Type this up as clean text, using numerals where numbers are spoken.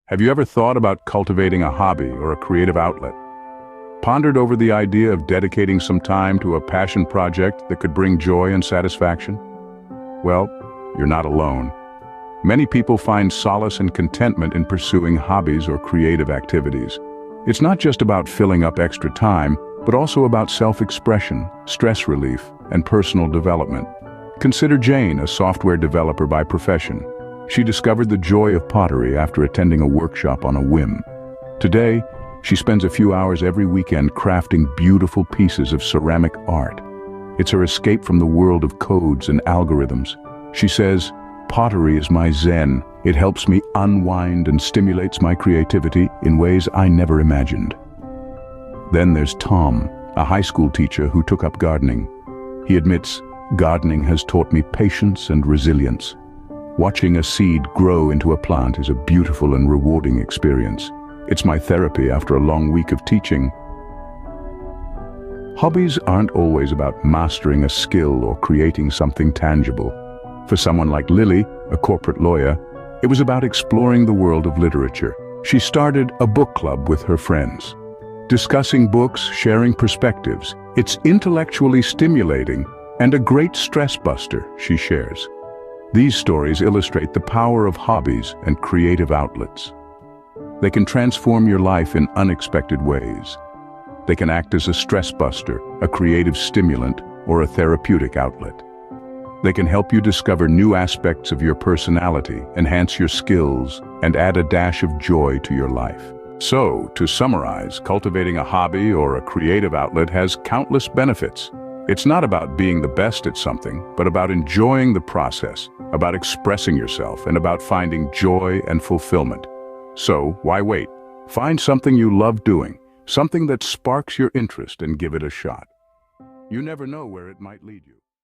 Have you ever thought about cultivating a hobby or a creative outlet? Pondered over the idea of dedicating some time to a passion project that could bring joy and satisfaction? Well, you're not alone. Many people find solace and contentment in pursuing hobbies or creative activities. It's not just about filling up extra time, but also about self-expression, stress relief, and personal development. Consider Jane, a software developer by profession. She discovered the joy of pottery after attending a workshop on a whim. Today, she spends a few hours every weekend crafting beautiful pieces of ceramic art. It's her escape from the world of codes and algorithms. She says, "Pottery is my zen. It helps me unwind and stimulates my creativity in ways I never imagined." Then there's Tom, a high school teacher who took up gardening. He admits, "Gardening has taught me patience and resilience. Watching a seed grow into a plant is a beautiful and rewarding experience. It's my therapy after a long week of teaching." Hobbies aren't always about mastering a skill or creating something tangible. For someone like Lily, a corporate lawyer, it was about exploring the world of literature. She started a book club with her friends. Discussing books, sharing perspectives. It's intellectually stimulating and a great stress buster, she shares. These stories illustrate the power of hobbies and creative outlets. They can transform your life in unexpected ways. They can act as a stress buster, a creative stimulant, or a therapeutic outlet. They can help you discover new aspects of your personality, enhance your skills, and add a dash of joy to your life. So, to summarize, cultivating a hobby or a creative outlet has countless benefits. It's not about being the best at something, but about enjoying the process, about expressing yourself, and about finding joy and fulfillment. So, why wait? Find something you love doing, something that sparks your interest, and give it a shot. You never know where it might lead you.